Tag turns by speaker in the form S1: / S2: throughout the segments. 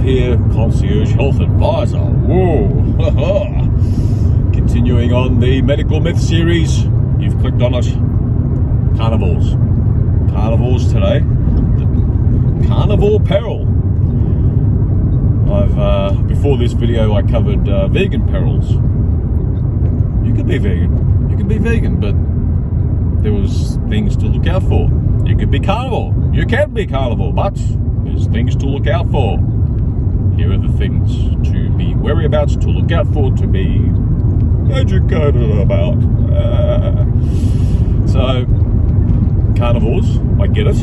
S1: here, Concierge Health Advisor. Whoa! Continuing on the Medical Myth series, you've clicked on it. Carnivores. Carnivores today. The Carnivore Peril. Before this video, I covered vegan perils. You could be vegan, but there was things to look out for. You could be carnivore. You can be carnivore, but there's things to look out for. Here are the things to be wary about, to look out for, to be educated about. So, carnivores, I get it.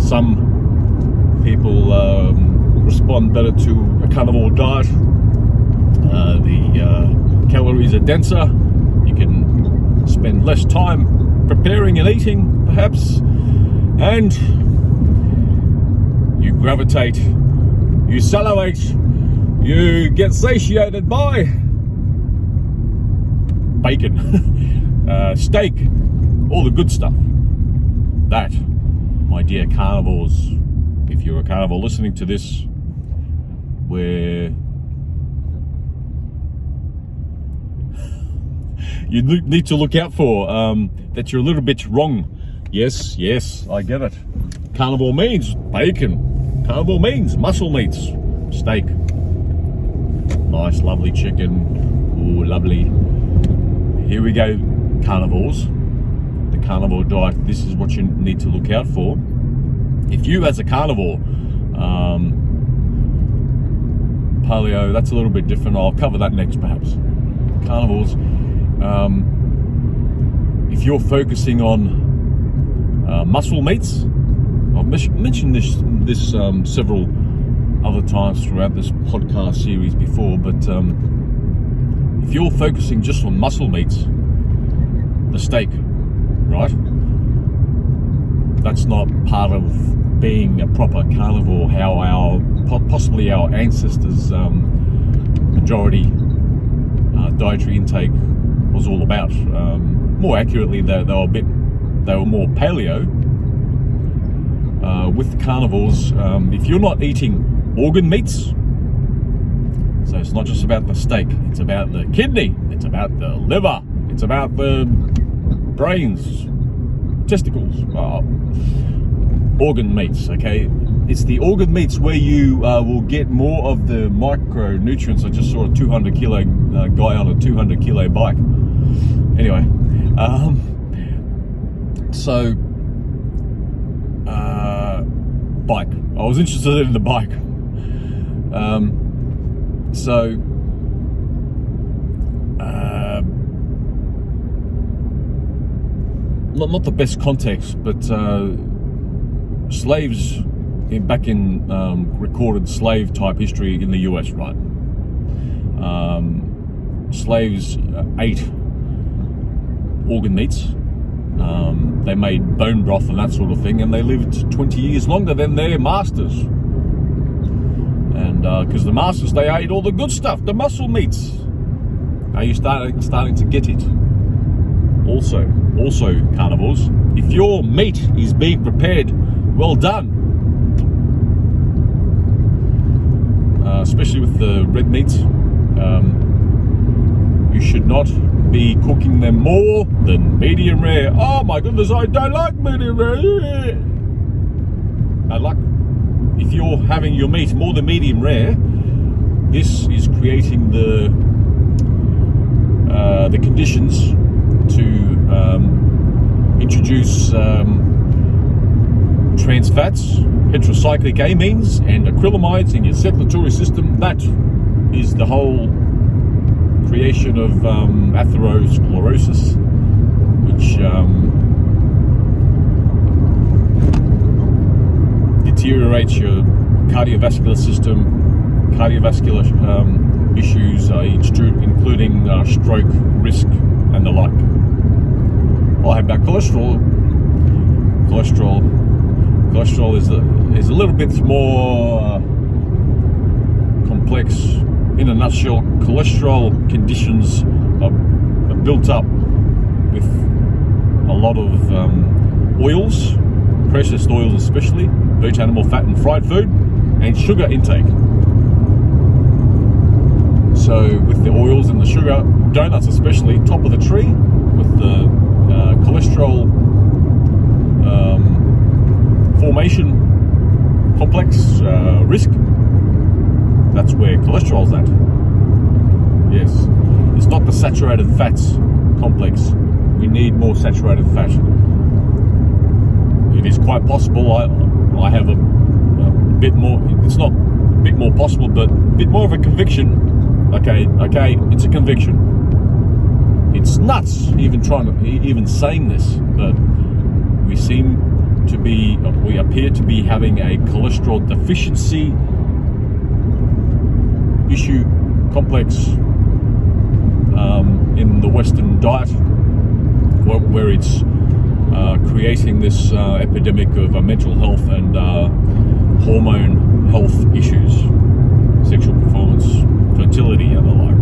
S1: Some people respond better to a carnivore diet. The calories are denser. You can spend less time preparing and eating, perhaps, and you gravitate, you salivate, you get satiated by bacon, steak, all the good stuff. That, my dear carnivores, if you're a carnivore listening to this, where you need to look out for, that you're a little bit wrong. Yes, I get it. Carnivore means bacon. Carnivore means muscle meats, steak. Nice, lovely chicken. Ooh, lovely. Here we go, carnivores. The carnivore diet, this is what you need to look out for. If you, as a carnivore, paleo, that's a little bit different. I'll cover that next, perhaps. Carnivores, if you're focusing on muscle meats, I've mentioned this several other times throughout this podcast series before, but if you're focusing just on muscle meats, the steak, right? That's not part of being a proper carnivore, how possibly our ancestors' majority dietary intake was all about. More accurately, they were more paleo. With carnivores, if you're not eating organ meats, so it's not just about the steak, it's about the kidney, it's about the liver, it's about the brains, testicles, organ meats, okay? It's the organ meats where you will get more of the micronutrients. I just saw a 200 kilo guy on a 200 kilo bike. Anyway, bike. I was interested in the bike. Not the best context, but slaves back in recorded slave type history in the US, right? Slaves ate organ meats. They made bone broth and that sort of thing, and they lived 20 years longer than their masters. And because the masters, they ate all the good stuff, the muscle meats. Now you're starting to get it. Also, carnivores, if your meat is being prepared well done, especially with the red meats, you should not be cooking them more than medium rare. Oh my goodness, I don't like medium rare. If you're having your meat more than medium rare, this is creating the conditions to introduce trans fats, heterocyclic amines, and acrylamides in your circulatory system. That is the whole creation of atherosclerosis, which deteriorates your cardiovascular system, cardiovascular issues, including stroke risk and the like. I'll have back cholesterol. Cholesterol is a little bit more complex. In a nutshell, cholesterol conditions are built up with a lot of oils, processed oils especially, burnt animal fat and fried food. and sugar intake. So with the oils and the sugar, donuts especially, top of the tree with the cholesterol formation complex risk. That's where cholesterol's at. Yes, it's not the saturated fats complex. We need more saturated fat. It is quite possible. I have a bit more. It's not a bit more possible, but a bit more of a conviction. Okay, it's a conviction. It's nuts even saying this, but we appear to be having a cholesterol deficiency issue complex in the Western diet, where it's creating this epidemic of mental health and hormone health issues, sexual performance, fertility, and the like.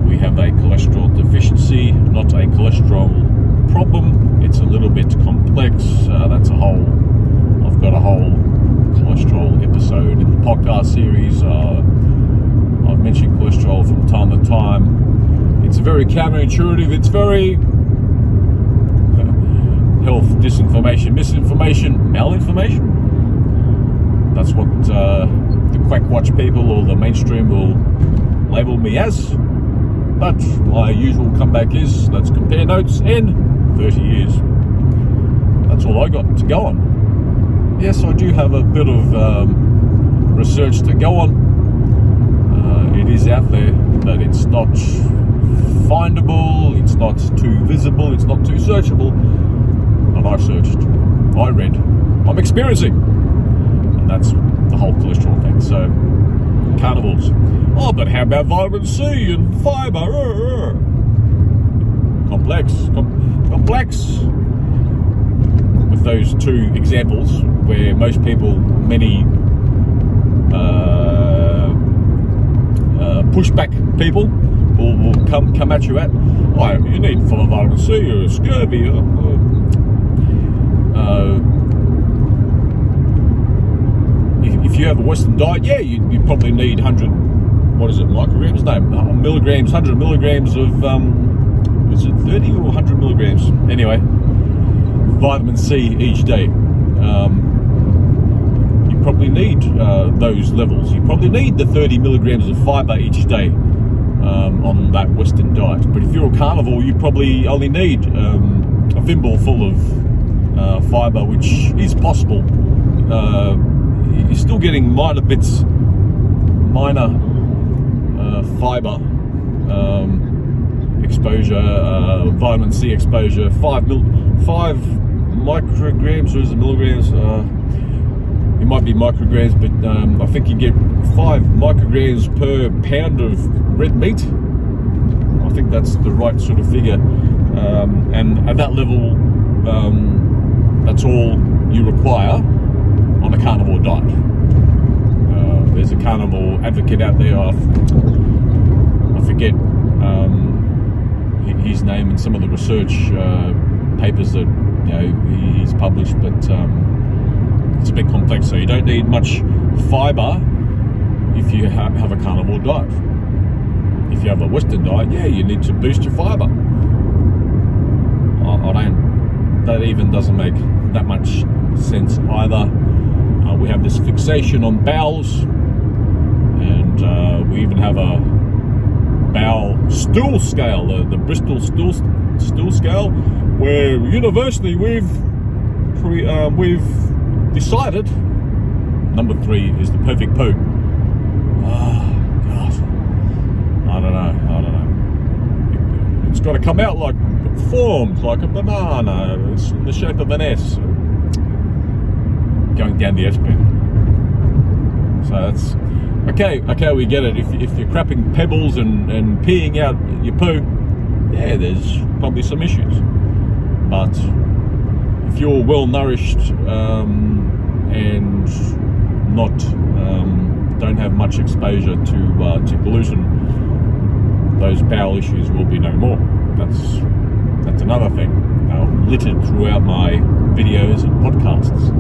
S1: We have a cholesterol deficiency, not a cholesterol problem. It's a little bit complex. I've got a whole cholesterol episode in the podcast series. I've mentioned cholesterol from time to time. It's very counterintuitive. It's very health disinformation, misinformation, malinformation. That's what the Quackwatch people or the mainstream will label me as. But my usual comeback is, let's compare notes in 30 years. That's all I got to go on. Yes, I do have a bit of research to go on. It is out there, but it's not findable, it's not too visible, it's not too searchable. And I searched, I read, I'm experiencing. And that's the whole cholesterol thing. So, carnivores. Oh, but how about vitamin C and fiber? Complex. With those two examples, where most people, many pushback people will come at you at, oh, you need full of vitamin C or scurvy. If you have a Western diet, yeah, you probably need 100, what is it, micrograms? No, milligrams, 100 milligrams of, is it 30 or 100 milligrams? Anyway, vitamin C each day. You probably need those levels. You probably need the 30 milligrams of fiber each day on that Western diet. But if you're a carnivore, you probably only need a thimble full of fiber, which is possible. You're still getting minor fiber exposure, vitamin C exposure, 5 micrograms or is it milligrams? It might be micrograms, but I think you get 5 micrograms per pound of red meat. I think that's the right sort of figure. And at that level, that's all you require on a carnivore diet. There's a carnivore advocate out there. I forget his name and some of the research papers that he's published, but it's a bit complex. So you don't need much fiber if you have a carnivore diet. If you have a Western diet, yeah, you need to boost your fiber. That even doesn't make that much sense either. We have this fixation on bowels, and we even have a bowel stool scale, the Bristol stool scale, where universally we've decided number 3 is the perfect poo. Oh God, I don't know. It's got to come out like formed like a banana. It's in the shape of an S. Going down the S bend. So that's okay, we get it. If you're crapping pebbles and peeing out your poo, yeah, there's probably some issues. But if you're well nourished and not don't have much exposure to gluten, those bowel issues will be no more. That's another thing littered throughout my videos and podcasts.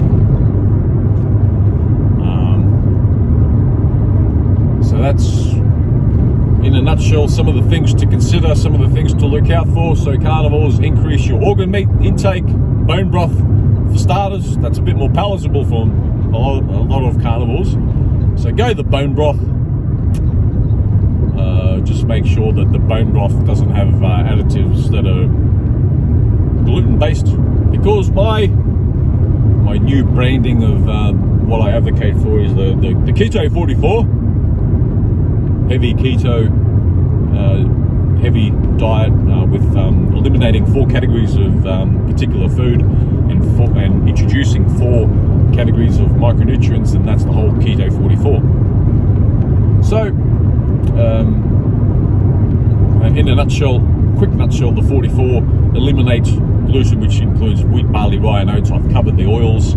S1: nutshell, some of the things to consider, some of the things to look out for. So carnivores, increase your organ meat intake, bone broth for starters. That's a bit more palatable for a lot of carnivores. So go the bone broth. Just make sure that the bone broth doesn't have additives that are gluten-based, because my new branding of what I advocate for is the Keto 44, heavy keto, heavy diet with eliminating 4 categories of particular food and introducing 4 categories of micronutrients, and that's the whole Keto 44. So in a nutshell, quick nutshell, the 44 eliminate gluten, which includes wheat, barley, rye and oats. I've covered the oils,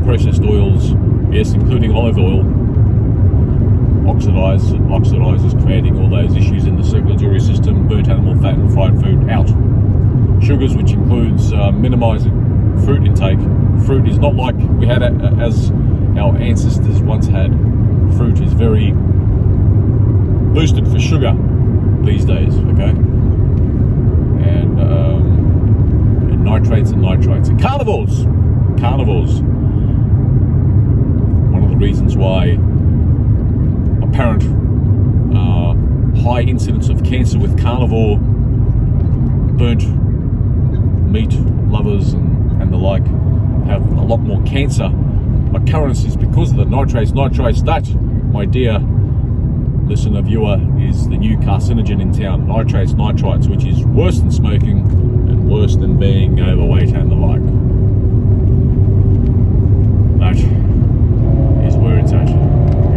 S1: processed oils, yes, including olive oil, oxidizes, creating all those issues in the circulatory system, burnt animal fat and fried food out. Sugars, which includes minimizing fruit intake. Fruit is not like we had as our ancestors once had. Fruit is very boosted for sugar these days, okay? And nitrates and nitrites. And carnivores. One of the reasons why apparent high incidence of cancer with carnivore, burnt meat lovers and the like have a lot more cancer occurrence is because of the nitrates. That, my dear listener, viewer, is the new carcinogen in town. Nitrites, which is worse than smoking and worse than being overweight and the like. That is where it's at.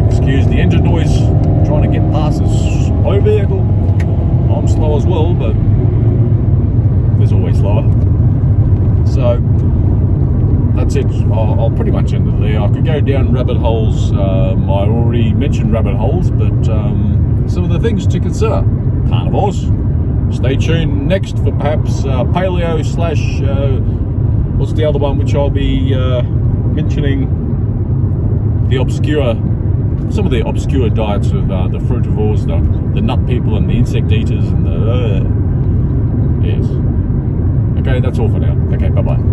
S1: Excuse the engine noise, trying to get past this slow vehicle. I'm slow as well, but there's always slower. So that's it. I'll pretty much end it there. I could go down rabbit holes. I already mentioned rabbit holes, but some of the things to consider. Carnivores. Stay tuned next for perhaps paleo slash what's the other one which I'll be mentioning? Some of the obscure diets of the frutivores, the nut people and the insect eaters and the yes. Okay, that's all for now. Okay, bye-bye.